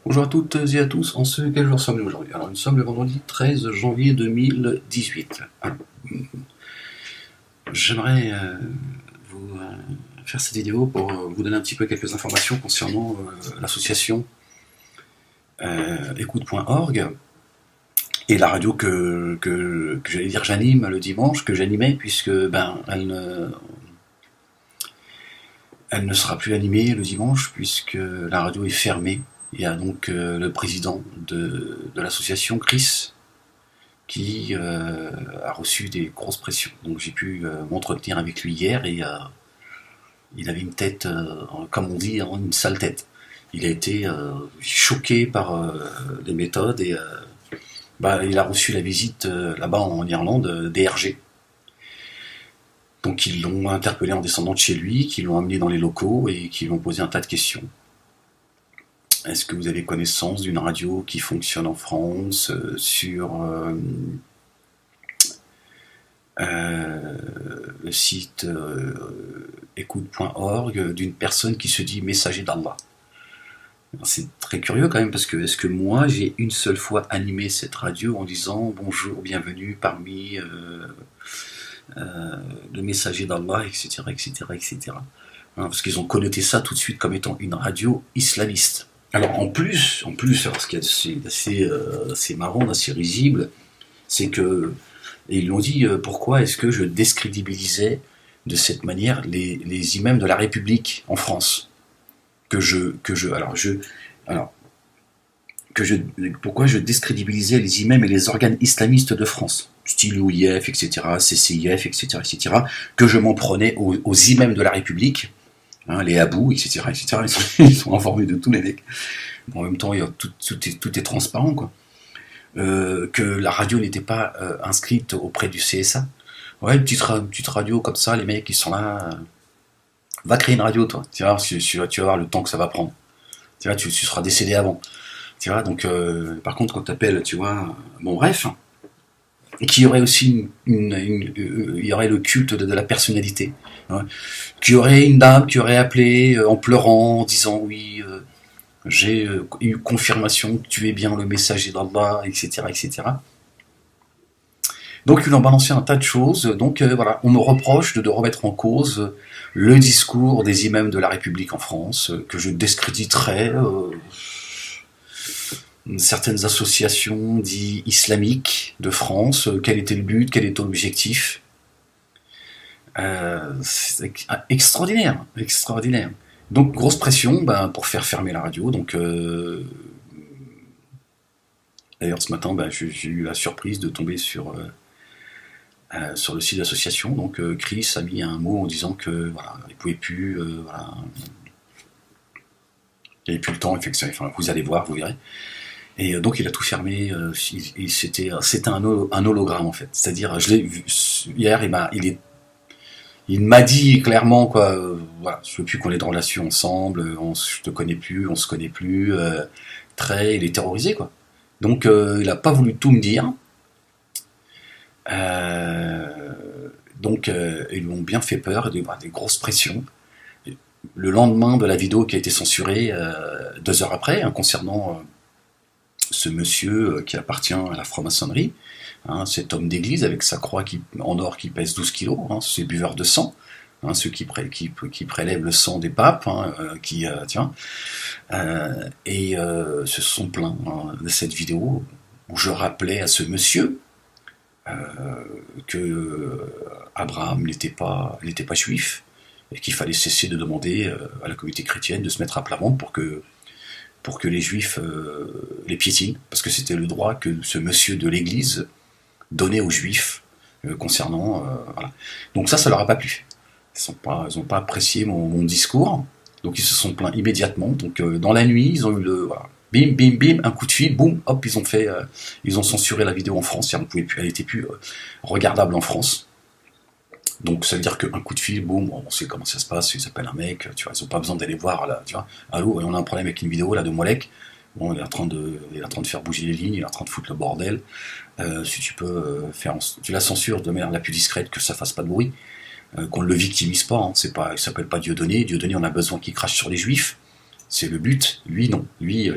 Bonjour à toutes et à tous, quel jour sommes-nous aujourd'hui? Alors nous sommes le vendredi 13 janvier 2018. Alors, j'aimerais vous faire cette vidéo pour vous donner un petit peu quelques informations concernant l'association écoute.org et la radio que j'allais dire j'anime le dimanche, que j'animais, puisque elle ne sera plus animée le dimanche puisque la radio est fermée. Il y a donc le président de l'association, Chris, qui a reçu des grosses pressions. Donc j'ai pu m'entretenir avec lui hier et il avait une tête, comme on dit, une sale tête. Il a été choqué par les méthodes et il a reçu la visite là-bas en Irlande d'ERG. Donc ils l'ont interpellé en descendant de chez lui, qu'ils l'ont amené dans les locaux et qu'ils lui ont posé un tas de questions. Est-ce que vous avez connaissance d'une radio qui fonctionne en France sur le site écoute.org d'une personne qui se dit messager d'Allah? C'est très curieux quand même, parce que est-ce que moi j'ai une seule fois animé cette radio en disant bonjour, bienvenue parmi le messager d'Allah, etc., etc., etc. Parce qu'ils ont connoté ça tout de suite comme étant une radio islamiste. Alors en plus, alors ce qui est assez marrant, assez risible, c'est que, et ils l'ont dit, pourquoi est-ce que je décrédibilisais de cette manière les imams de la République en France, pourquoi je décrédibilisais les imams et les organes islamistes de France, style OIF, etc., CCIF, etc., etc., que je m'en prenais aux imams de la République, les Abou, etc., etc., ils sont informés de tous les mecs. Bon, en même temps, tout est transparent, quoi. Que la radio n'était pas inscrite auprès du CSA. Ouais, une petite radio comme ça, les mecs, ils sont là. Va créer une radio, toi. Tu vas voir le temps que ça va prendre. Tu vois, tu seras décédé avant. Tu vois, donc, par contre, quand t'appelles, tu vois, bon, bref. Et qu'il y aurait aussi il y aurait le culte de la personnalité, qu'il y aurait une dame qui aurait appelé en pleurant, en disant oui, j'ai eu confirmation que tu es bien le messager d'Allah, etc., etc. Donc ils ont balancé un tas de choses. Donc voilà, on me reproche de remettre en cause le discours des imams de la République en France, que je discréditerais certaines associations dites islamiques de France. Quel était le but, quel était l'objectif? C'est extraordinaire, extraordinaire. Donc grosse pression pour faire fermer la radio. Donc d'ailleurs ce matin j'ai eu la surprise de tomber sur le site de l'association. Donc Chris a mis un mot en disant que voilà, il pouvait plus, voilà, il n'y avait plus le temps. Enfin, vous allez voir, vous verrez. Et donc il a tout fermé. C'était un hologramme en fait. C'est-à-dire, je l'ai vu hier. Il m'a dit clairement quoi. Voilà, je veux plus qu'on ait de relations ensemble. Je te connais plus, on se connaît plus. Il est terrorisé quoi. Donc il a pas voulu tout me dire. Donc ils m'ont bien fait peur, des grosses pressions. Le lendemain de la vidéo qui a été censurée 2 heures après, concernant ce monsieur qui appartient à la franc-maçonnerie, cet homme d'église avec sa croix en or qui pèse 12 kilos, ces buveurs de sang, ceux qui prélèvent le sang des papes, se sont plaints de cette vidéo où je rappelais à ce monsieur que Abraham n'était pas juif et qu'il fallait cesser de demander à la communauté chrétienne de se mettre à plat ventre pour que les juifs les piétinent, parce que c'était le droit que ce monsieur de l'église donnait aux juifs concernant... voilà. Donc ça leur a pas plu. Ils n'ont pas apprécié mon discours, donc ils se sont plaints immédiatement. Donc dans la nuit, ils ont eu bim, bim, bim, un coup de fil, boum, hop, ils ont censuré la vidéo en France, elle n'était plus regardable en France. Donc ça veut dire qu'un coup de fil, boum, on sait comment ça se passe, ils appellent un mec, tu vois, ils n'ont pas besoin d'aller voir, là, tu vois, allô, on a un problème avec une vidéo là de Molek, bon, il est en train de faire bouger les lignes, il est en train de foutre le bordel, si tu peux tu la censures de manière la plus discrète, que ça fasse pas de bruit, qu'on ne le victimise pas, il s'appelle pas Dieudonné, on a besoin qu'il crache sur les juifs, c'est le but, lui non, lui...